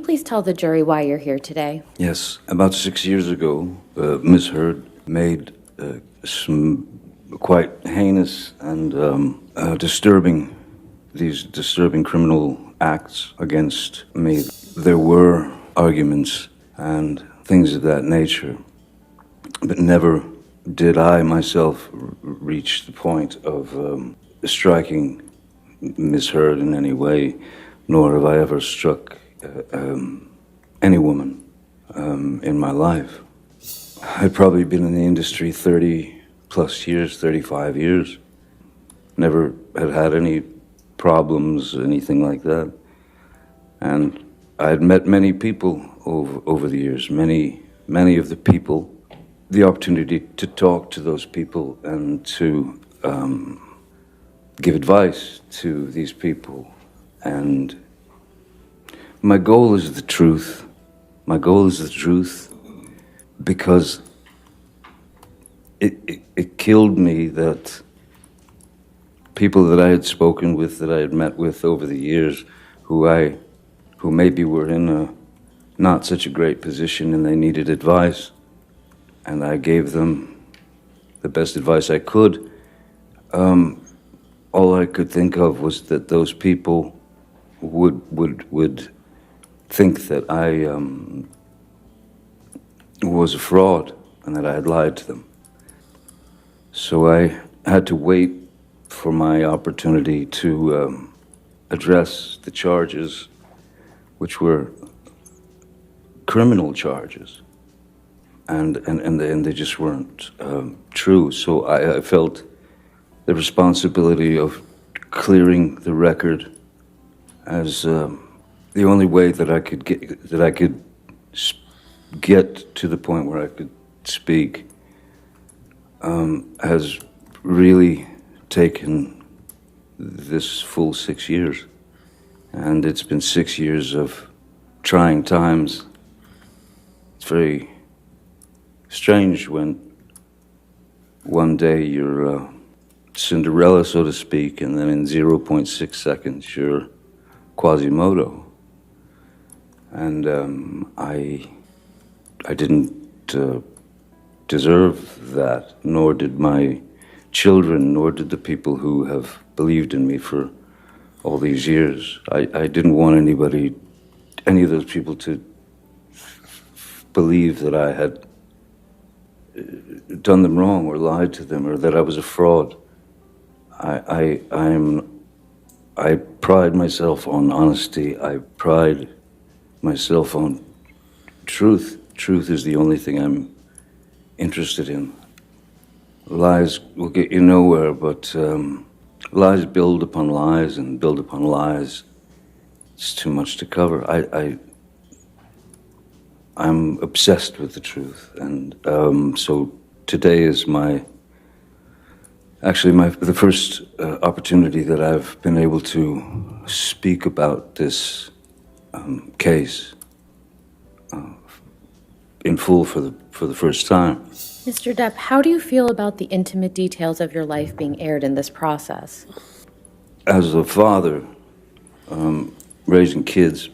please tell the jury why you're here today? Yes, about 6 years ago, Ms. Heard made some quite heinous and disturbing criminal acts against me. There were arguments and things of that nature, but never did I myself reach the point of striking Ms. Heard in any way, nor have I ever struck any woman in my life. I'd probably been in the industry 30 plus years, 35 years. Never had any problems, anything like that. And I had met many people over the years, many of the people, the opportunity to talk to those people and to give advice to these people. And my goal is the truth. My goal is the truth because it killed me that people that I had spoken with, that I had met with over the years, who maybe were in a not such a great position and they needed advice, and I gave them the best advice I could. All I could think of was that those people would think that I was a fraud and that I had lied to them. So I had to wait for my opportunity to address the charges, which were criminal charges, and they just weren't true. So I felt the responsibility of clearing the record as the only way that I could get to the point where I could speak has really taken this full 6 years. And it's been 6 years of trying times. It's very strange when one day you're Cinderella, so to speak, and then in 0.6 seconds you're Quasimodo. And I didn't deserve that, nor did my children, nor did the people who have believed in me for all these years. I didn't want any of those people to believe that I had done them wrong or lied to them or that I was a fraud. I pride myself on honesty. I pride myself on truth. Truth is the only thing I'm interested in. Lies will get you nowhere, but lies build upon lies and build upon lies. It's too much to cover. I'm obsessed with the truth, and so today is the first opportunity that I've been able to speak about this case in full for the first time. Mr. Depp, how do you feel about the intimate details of your life being aired in this process? As a father, raising kids,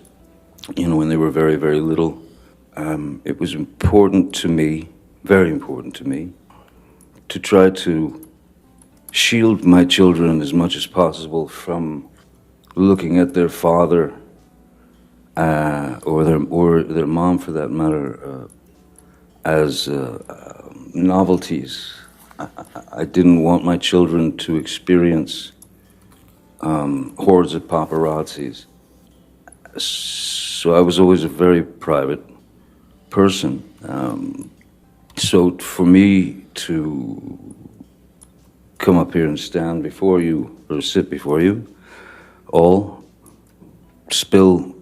when they were very, very little, it was important to me, very important to me, to try to shield my children as much as possible from looking at their father or their mom, for that matter, as novelties. I didn't want my children to experience hordes of paparazzis. So I was always a very private person. So for me to come up here and stand before you, or sit before you, all spill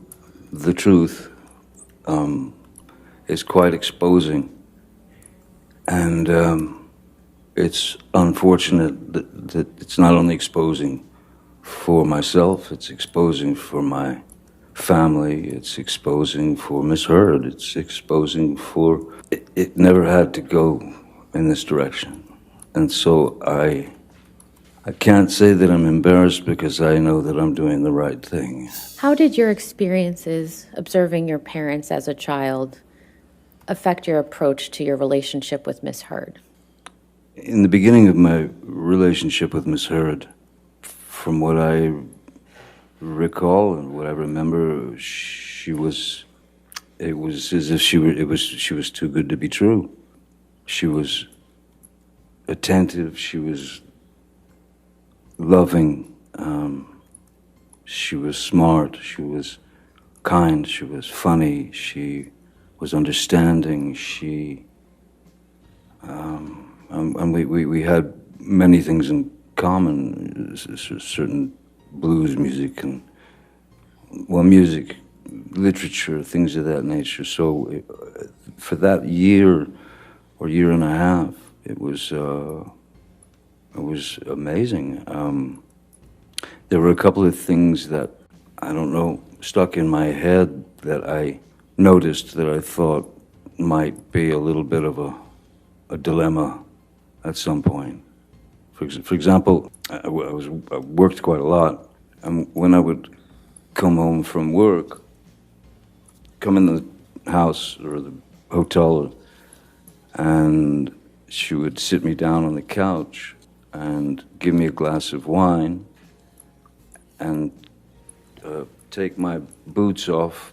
the truth, is quite exposing. And it's unfortunate that it's not only exposing for myself, it's exposing for my family, it's exposing for Miss Heard, it's exposing for... It never had to go in this direction. And so I can't say that I'm embarrassed because I know that I'm doing the right thing. How did your experiences observing your parents as a child affect your approach to your relationship with Miss Heard? In the beginning of my relationship with Miss Heard, from what I recall and what I remember, it was as if she was too good to be true. She was attentive, she was loving, she was smart, she was kind, she was funny, she was understanding, and we had many things in common, certain blues music and, well, music, literature, things of that nature. So for that year or year and a half, it was amazing. There were a couple of things that, I don't know, stuck in my head that I noticed that I thought might be a little bit of a dilemma at some point. For example, I worked quite a lot, and when I would come home from work, come in the house or the hotel, and she would sit me down on the couch and give me a glass of wine and take my boots off,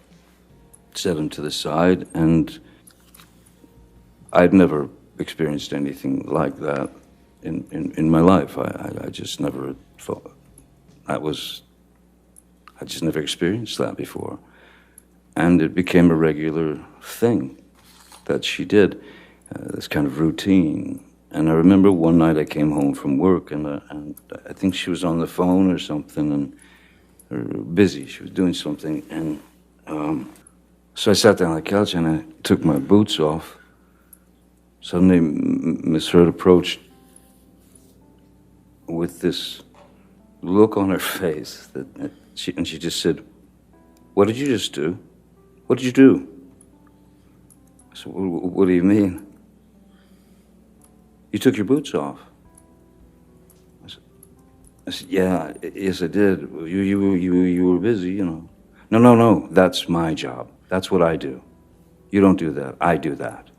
set them to the side, and I'd never experienced anything like that in my life. I just never thought I just never experienced that before. And it became a regular thing that she did, this kind of routine. And I remember one night I came home from work, and I think she was on the phone or something, or busy. She was doing something, and so I sat down on the couch and I took my boots off. Suddenly, Miss Heard approached with this look on her face and she just said, "What did you just do? What did you do?" I said, "What do you mean?" "You took your boots off." I said, "Yeah, yes, I did. You were busy, you know." No, that's my job. That's what I do. You don't do that. I do that."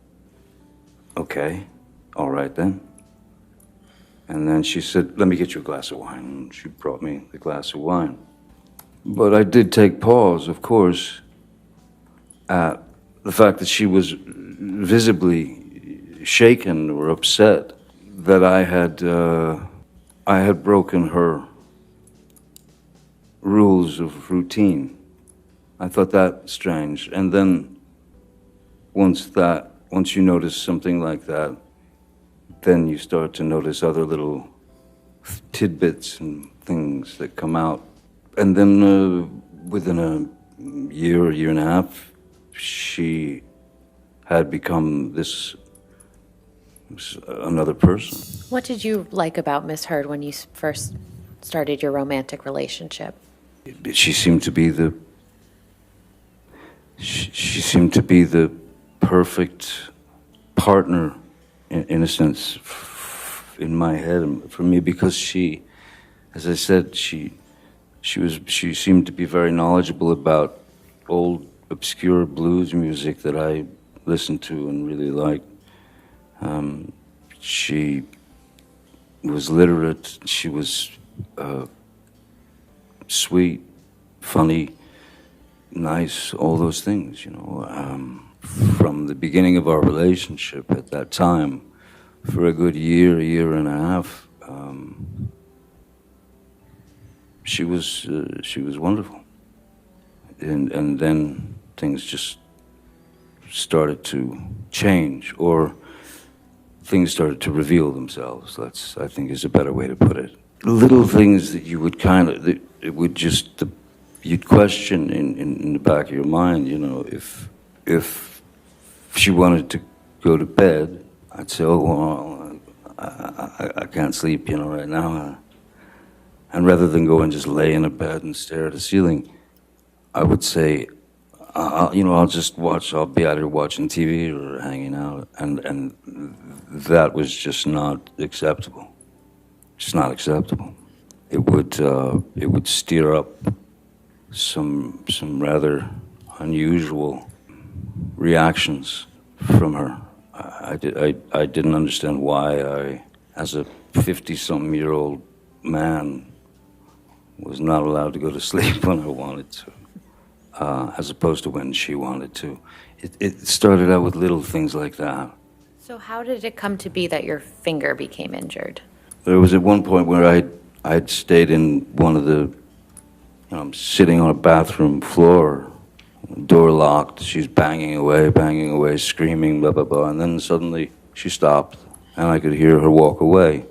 "Okay, all right then." And then she said, "Let me get you a glass of wine." And she brought me the glass of wine. But I did take pause, of course, at the fact that she was visibly shaken or upset that I had broken her rules of routine. I thought that strange. And then once you notice something like that, then you start to notice other little tidbits and things that come out. And then within a year and a half, she had become this another person. What did you like about Miss Heard when you first started your romantic relationship? She seemed to be the perfect partner, in a sense, in my head for me, because she, as I said, she seemed to be very knowledgeable about old obscure blues music that I listened to and really liked. She was literate. She was sweet, funny, nice, all those things, you know. From the beginning of our relationship at that time, for a good year and a half, she was wonderful. And then things just started to change, or things started to reveal themselves. That's, I think, is a better way to put it. Little things that you would it would just, you'd question in the back of your mind, you know, if she wanted to go to bed, I'd say, "Oh, well, I can't sleep, you know, right now." And rather than go and just lay in a bed and stare at the ceiling, I would say, I'll just watch. I'll be out here watching TV or hanging out, and that was just not acceptable. just not acceptable. It would stir up some rather unusual reactions from her. I didn't understand why I, as a 50-something-year-old man, was not allowed to go to sleep when I wanted to, as opposed to when she wanted to. It started out with little things like that. So how did it come to be that your finger became injured? There was at one point where I'd stayed in one of the, I'm sitting on a bathroom floor, door locked, she's banging away, screaming, blah, blah, blah, and then suddenly she stopped, and I could hear her walk away.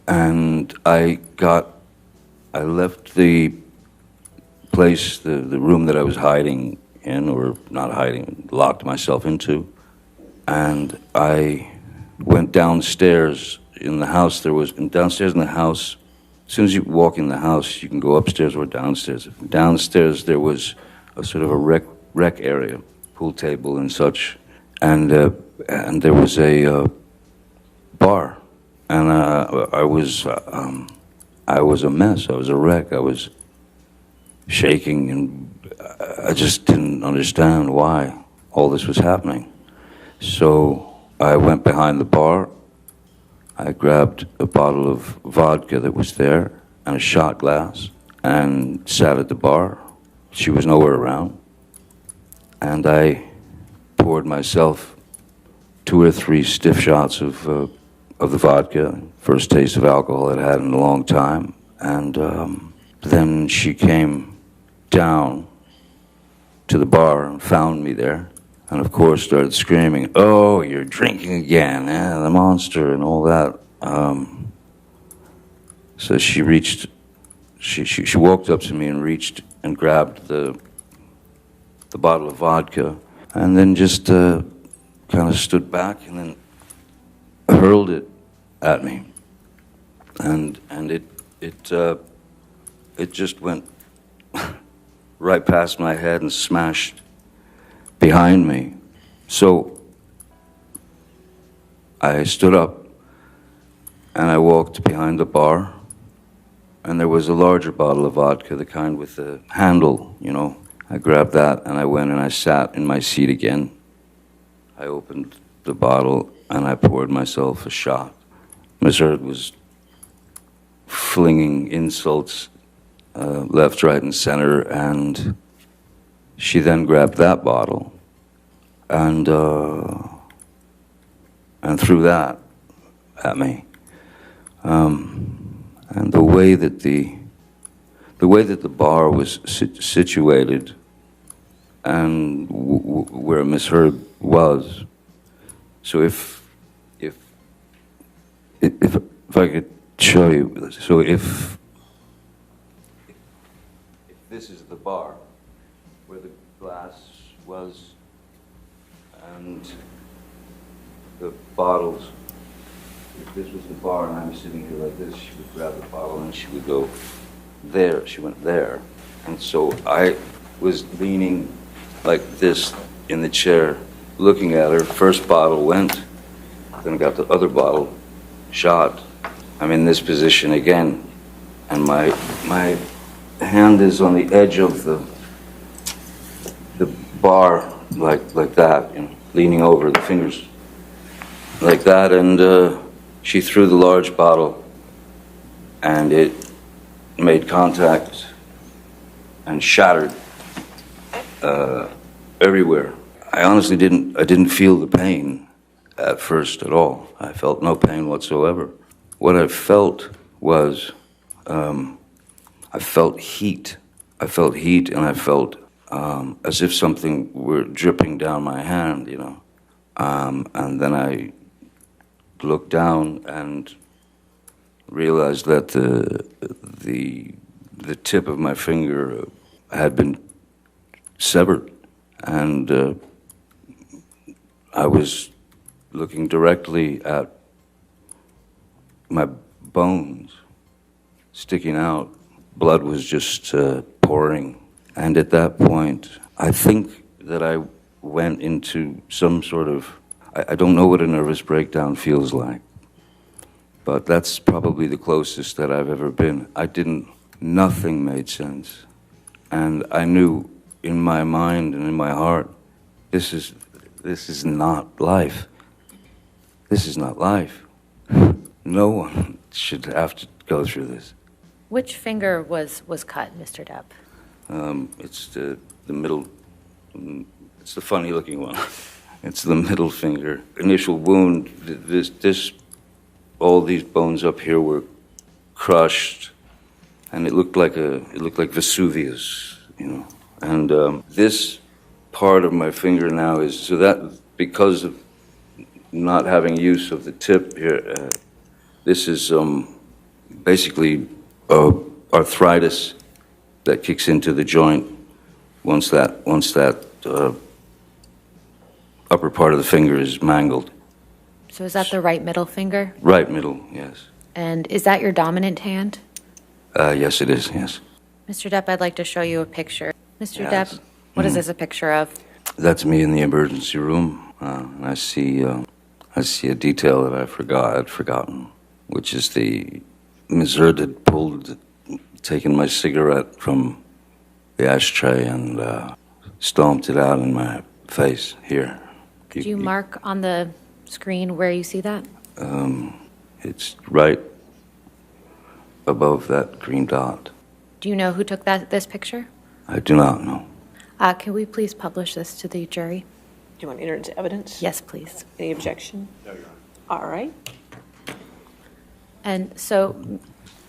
And I left the place, the room that I was hiding in, or not hiding, locked myself into, and I went downstairs in the house. Downstairs in the house, as soon as you walk in the house, you can go upstairs or downstairs. Downstairs there was a sort of a rec area, pool table and such, and there was a bar, and I was a mess. I was a wreck. I was shaking, and I just didn't understand why all this was happening. So I went behind the bar. I grabbed a bottle of vodka that was there and a shot glass and sat at the bar. She was nowhere around. And I poured myself 2 or 3 stiff shots of the vodka, first taste of alcohol I'd had in a long time. And then she came down to the bar and found me there. And of course started screaming, "Oh, you're drinking again, the monster," and all that. So she walked up to me and reached and grabbed the bottle of vodka, and then just kind of stood back and then hurled it at me, and it just went right past my head and smashed behind me. So I stood up and I walked behind the bar, and there was a larger bottle of vodka, the kind with the handle, you know. I grabbed that and I went and I sat in my seat again. I opened the bottle and I poured myself a shot. Miss Heard was flinging insults left, right, and center, and she then grabbed that bottle and threw that at me. And the way that the bar was situated, and where Miss Heard was, so if I could show you, so if this is the bar where the glass was and the bottles, if this was the bar and I was sitting here like this, she would grab the bottle and she would go there. She went there. And so I was leaning like this in the chair, looking at her. First bottle went, then got the other bottle, shot. I'm in this position again, and my hand is on the edge of the bar, like that, you know, leaning over, the fingers like that, and she threw the large bottle, and it made contact and shattered everywhere. I honestly didn't feel the pain at first at all. I felt no pain whatsoever. What I felt was, I felt heat. I felt heat, and I felt as if something were dripping down my hand, you know. And then I looked down and realized that the tip of my finger had been severed, and I was looking directly at my bones sticking out. Blood was just pouring, and at that point, I think that I went into some sort of, I don't know what a nervous breakdown feels like, But that's probably the closest that I've ever been. Nothing made sense. And I knew in my mind and in my heart, this is not life. This is not life. No one should have to go through this. Which finger was cut, Mr. Depp? It's the middle, it's the funny looking one. It's the middle finger. Initial wound, all these bones up here were crushed, and it looked like Vesuvius, you know. And this part of my finger now is, so that because of not having use of the tip here, this is basically arthritis that kicks into the joint once that upper part of the finger is mangled. So is that the right middle finger? Right middle, yes. And is that your dominant hand? Yes, it is, yes. Mr. Depp, I'd like to show you a picture. Mr. Yes. Depp, what is this a picture of? That's me in the emergency room, and I see a detail that I'd forgotten, which is the Missouri had taken my cigarette from the ashtray and stomped it out in my face here. Did you mark on the screen where you see that? It's right above that green dot. Do you know who took this picture? I do not know. Can we please publish this to the jury? Do you want to enter into evidence? Yes, please. Any objection? No, Your Honor. All right. And so,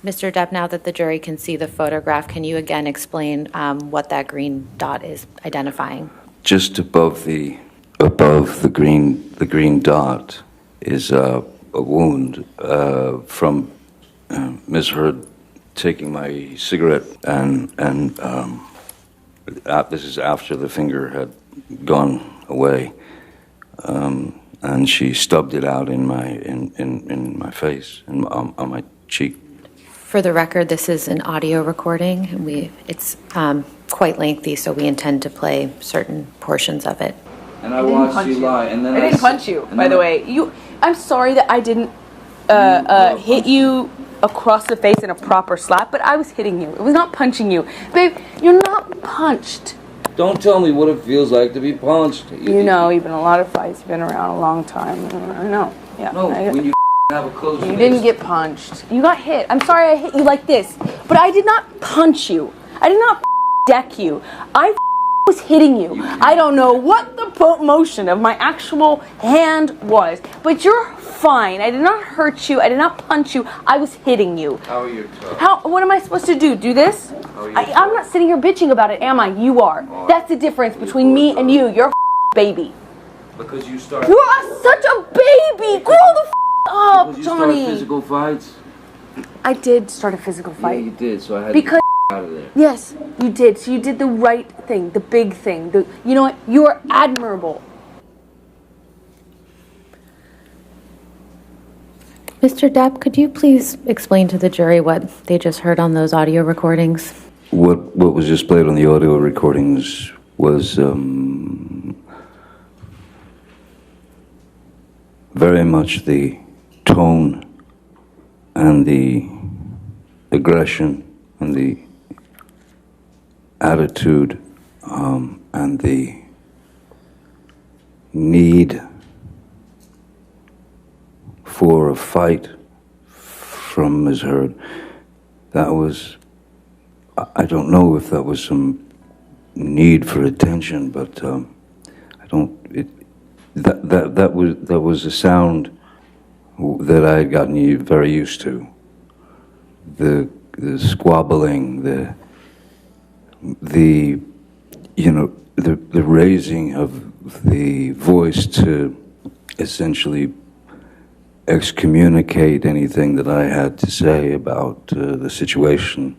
Mr. Depp, now that the jury can see the photograph, can you again explain what that green dot is identifying? Just above the green dot is a wound from Ms. Heard taking my cigarette, and this is after the finger had gone away, and she stubbed it out in my face and on my cheek. For the record, this is an audio recording, and it's quite lengthy, so we intend to play certain portions of it. And I watched you lie, and then I didn't punch you, by the way. I'm sorry that I didn't hit you across the face in a proper slap, but I was hitting you. It was not punching you. Babe, you're not punched. Don't tell me what it feels like to be punched. You know, you've been in a lot of fights. You've been around a long time. I know. Yeah. No, when you have a close You fist. didn't get punched. You got hit. I'm sorry I hit you like this, but I did not punch you. I did not deck you. I was hitting you. I don't know what the motion of my actual hand was, but you're fine. I did not hurt you. I did not punch you. I was hitting you. How are you tough? What am I supposed to do? Do this? I'm not sitting here bitching about it, am I? You are. That's the difference between me and you. You're a baby. Because you start. You are such a baby. Grow the up, Because you start Johnny. physical fights. I did start a physical fight. Yeah, you did. So I had Because to out of there. yes, you did. So you did the right thing, the big thing. You know what? You are admirable. Mr. Depp, could you please explain to the jury what they just heard on those audio recordings? What was just played on the audio recordings was very much the tone and the aggression and the attitude and the need for a fight from Ms. Heard. That was, I don't know if that was some need for attention, but that was a sound that I had gotten very used to. The squabbling, the raising of the voice to essentially excommunicate anything that I had to say about the situation